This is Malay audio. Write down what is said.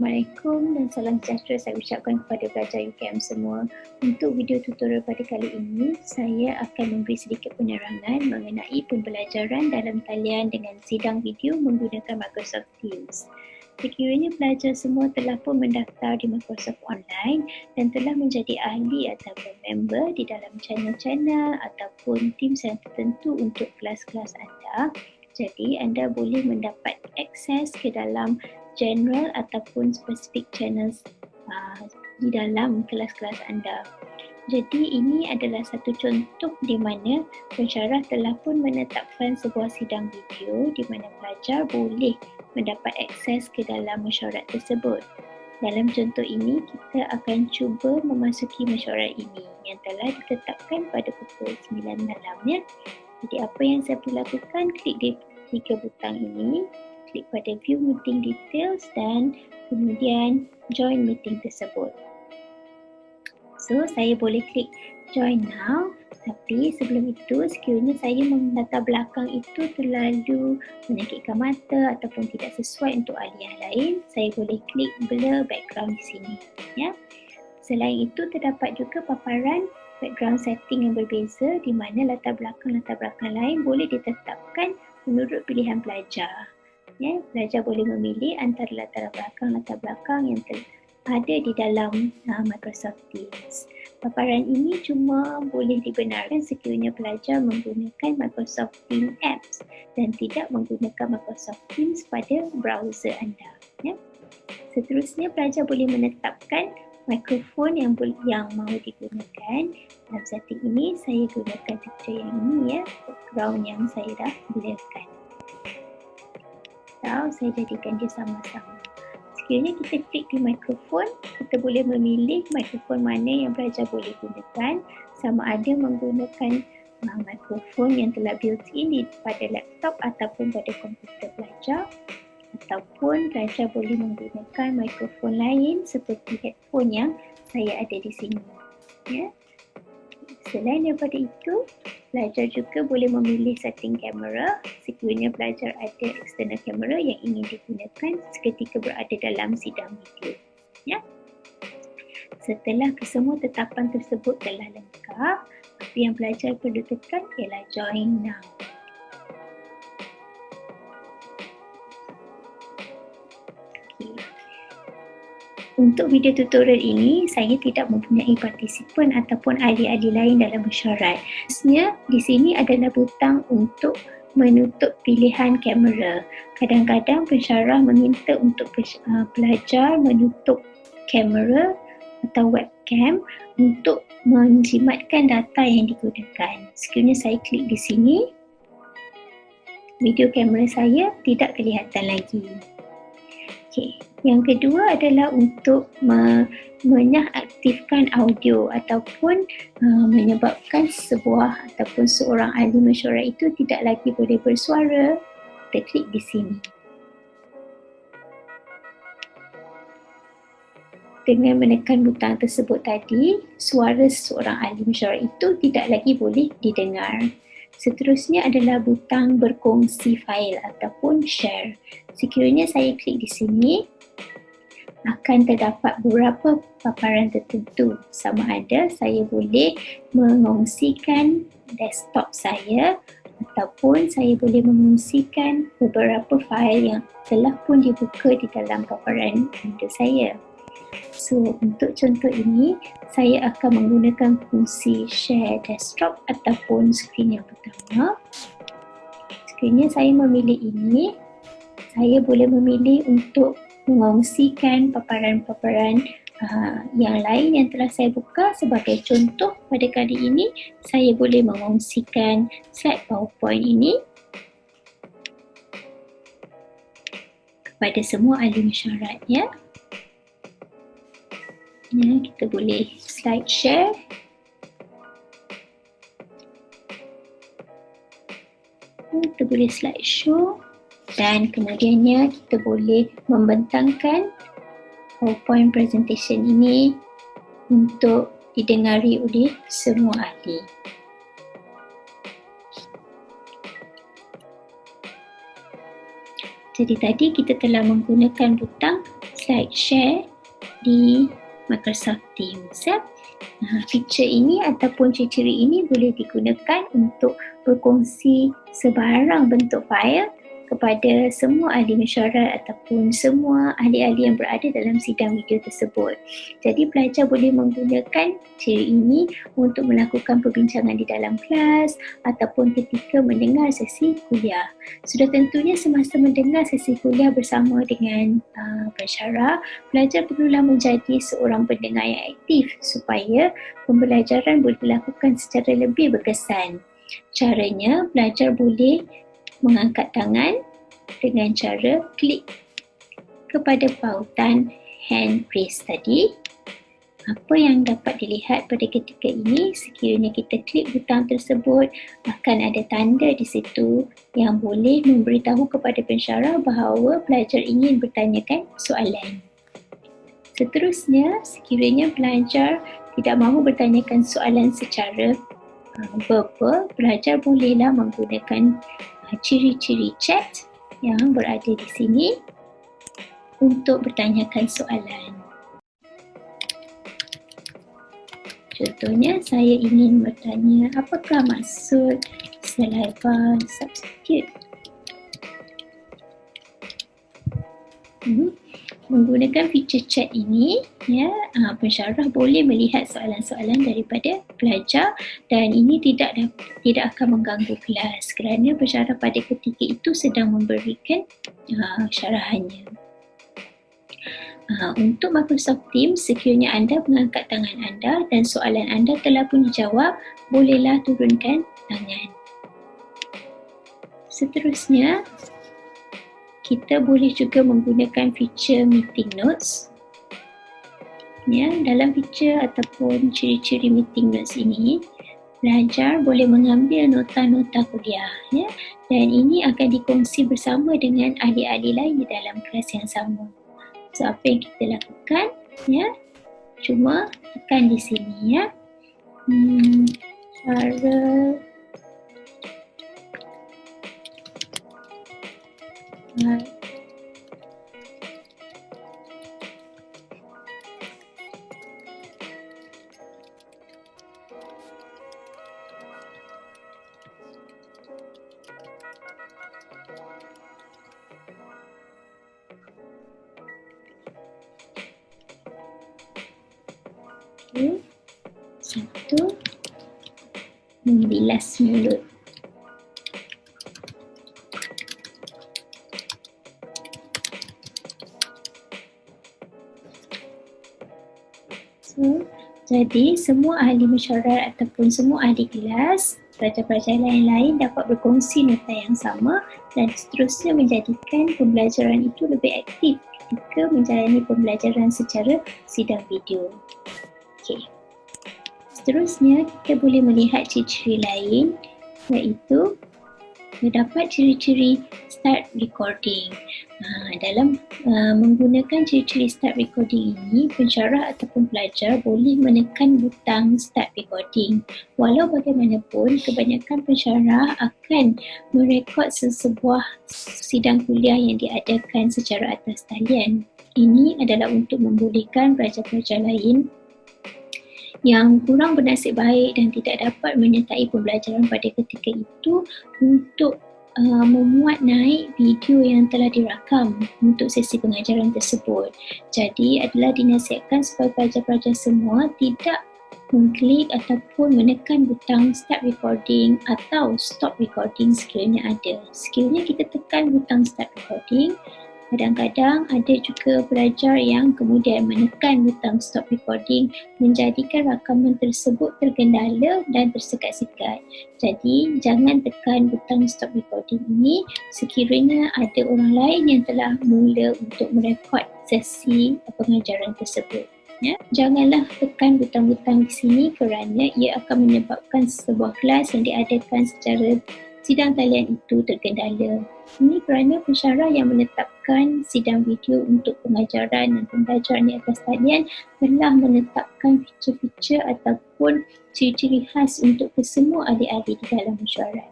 Assalamualaikum dan salam sejahtera saya ucapkan kepada pelajar UKM semua. Untuk video tutorial pada kali ini, saya akan memberi sedikit penerangan mengenai pembelajaran dalam talian dengan sidang video menggunakan Microsoft Teams. Sekiranya pelajar semua telah pun mendaftar di Microsoft Online dan telah menjadi ahli ataupun member di dalam channel-channel ataupun Teams yang tertentu untuk kelas-kelas anda, jadi anda boleh mendapat akses ke dalam general ataupun specific channels di dalam kelas-kelas anda. Jadi ini adalah satu contoh di mana pensyarah telah pun menetapkan sebuah sidang video di mana pelajar boleh mendapat akses ke dalam mesyuarat tersebut. Dalam contoh ini, kita akan cuba memasuki mesyuarat ini yang telah ditetapkan pada pukul 9 malam. Jadi apa yang saya perlu lakukan, klik di 3 butang ini, klik pada view meeting details dan kemudian join meeting tersebut. So, saya boleh klik join now, tapi sebelum itu sekiranya saya melatar belakang itu terlalu menyakitkan mata ataupun tidak sesuai untuk ahli yang lain, saya boleh klik blur background di sini. Ya. Selain itu, terdapat juga paparan background setting yang berbeza di mana latar belakang lain boleh ditetapkan menurut pilihan pelajar. Ya, pelajar boleh memilih antara latar belakang yang ada di dalam Microsoft Teams. Paparan ini cuma boleh dibenarkan sekiranya pelajar menggunakan Microsoft Teams apps dan tidak menggunakan Microsoft Teams pada browser anda. Ya. Seterusnya, pelajar boleh menetapkan mikrofon yang mahu digunakan. Dalam setting ini, saya gunakan picture yang ini ya, background yang saya dah blurkan. Atau saya jadikan dia sama-sama. Sekiranya kita klik di mikrofon, kita boleh memilih mikrofon mana yang pelajar boleh gunakan, sama ada menggunakan mikrofon yang telah built-in pada laptop ataupun pada komputer pelajar, ataupun pelajar boleh menggunakan mikrofon lain seperti headphone yang saya ada di sini. Ya. Selain daripada itu, pelajar juga boleh memilih setting kamera sekiranya pelajar ada external kamera yang ingin digunakan seketika berada dalam sidang video. Ya. Setelah kesemua tetapan tersebut telah lengkap, apa yang pelajar perlu tekan ialah join now. Untuk video tutorial ini, saya tidak mempunyai partisipan ataupun ahli-ahli lain dalam mesyuarat. Maksudnya, di sini adalah butang untuk menutup pilihan kamera. Kadang-kadang pensyarah meminta untuk pelajar menutup kamera atau webcam untuk menjimatkan data yang digunakan. Sekiranya saya klik di sini, video kamera saya tidak kelihatan lagi. Okey. Yang kedua adalah untuk mengaktifkan audio ataupun menyebabkan sebuah ataupun seorang ahli mesyuarat itu tidak lagi boleh bersuara. Kita klik di sini. Dengan menekan butang tersebut tadi, suara seorang ahli mesyuarat itu tidak lagi boleh didengar. Seterusnya adalah butang berkongsi fail ataupun share. Sekiranya saya klik di sini, akan terdapat beberapa paparan tertentu. Sama ada saya boleh mengongsikan desktop saya ataupun saya boleh mengongsikan beberapa fail yang telah pun dibuka di dalam paparan window saya. So, untuk contoh ini, saya akan menggunakan fungsi share desktop ataupun skrin yang pertama. Sekiranya saya memilih ini, saya boleh memilih untuk mengongsikan paparan-paparan yang lain yang telah saya buka. Sebagai contoh, pada kali ini saya boleh mengongsikan slide PowerPoint ini kepada semua ahli mesyuarat ya. Ya, kita boleh slide share. Kita boleh slide show. Dan kemudiannya kita boleh membentangkan PowerPoint presentation ini untuk didengari oleh semua ahli. Jadi tadi kita telah menggunakan butang like, share di Microsoft Teams. Feature ini ataupun ciri-ciri ini boleh digunakan untuk berkongsi sebarang bentuk file kepada semua ahli mesyuarat ataupun semua ahli-ahli yang berada dalam sidang video tersebut. Jadi pelajar boleh menggunakan ciri ini untuk melakukan perbincangan di dalam kelas ataupun ketika mendengar sesi kuliah. Sudah tentunya semasa mendengar sesi kuliah bersama dengan pensyarah, pelajar perlulah menjadi seorang pendengar yang aktif supaya pembelajaran boleh dilakukan secara lebih berkesan. Caranya, pelajar boleh mengangkat tangan dengan cara klik kepada pautan hand raise tadi. Apa yang dapat dilihat pada ketika ini, sekiranya kita klik butang tersebut, akan ada tanda di situ yang boleh memberitahu kepada pensyarah bahawa pelajar ingin bertanyakan soalan. Seterusnya, sekiranya pelajar tidak mahu bertanyakan soalan secara verbal, pelajar bolehlah menggunakan ciri-ciri chat yang berada di sini untuk bertanyakan soalan. Contohnya, saya ingin bertanya apakah maksud saliva substitute. Menggunakan feature chat ini, pensyarah boleh melihat soalan-soalan daripada pelajar dan ini tidak akan mengganggu kelas kerana pensyarah pada ketika itu sedang memberikan syarahannya. Untuk Microsoft Teams, sekiranya anda mengangkat tangan anda dan soalan anda telah pun dijawab, bolehlah turunkan tangan. Seterusnya, kita boleh juga menggunakan feature meeting notes. Dalam feature ataupun ciri-ciri meeting notes ini, pelajar boleh mengambil nota-nota kuliah dan ini akan dikongsi bersama dengan ahli-ahli lain di dalam kelas yang sama. So, apa yang kita lakukan? Cuma tekan di sini cara satu, membilas mulut. Jadi semua ahli mesyuarat ataupun semua ahli kelas, pelajar-pelajar lain-lain dapat berkongsi nota yang sama dan seterusnya menjadikan pembelajaran itu lebih aktif ketika menjalani pembelajaran secara sidang video. Seterusnya, kita boleh melihat ciri-ciri lain, iaitu terdapat ciri-ciri start recording. Dalam menggunakan ciri-ciri start recording ini, pensyarah ataupun pelajar boleh menekan butang start recording. Walau bagaimanapun, kebanyakan pensyarah akan merekod sebuah sidang kuliah yang diadakan secara atas talian. Ini adalah untuk membolehkan pelajar-pelajar lain yang kurang bernasib baik dan tidak dapat menyertai pembelajaran pada ketika itu untuk memuat naik video yang telah dirakam untuk sesi pengajaran tersebut. Jadi adalah dinasihatkan supaya pelajar-pelajar semua tidak mengklik ataupun menekan butang start recording atau stop recording sekiranya ada. Sekiranya kita tekan butang start recording, kadang-kadang ada juga pelajar yang kemudian menekan butang stop recording menjadikan rakaman tersebut tergendala dan tersekat-sekat. Jadi jangan tekan butang stop recording ini sekiranya ada orang lain yang telah mula untuk merekod sesi pengajaran tersebut. Janganlah tekan butang-butang di sini kerana ia akan menyebabkan sebuah kelas yang diadakan secara sidang talian itu tergendala. Ini kerana pensyarah yang menetapkan sidang video untuk pengajaran dan pembelajaran di atas talian telah menetapkan feature-feature ataupun ciri-ciri khas untuk kesemua ahli-ahli di dalam mesyuarat.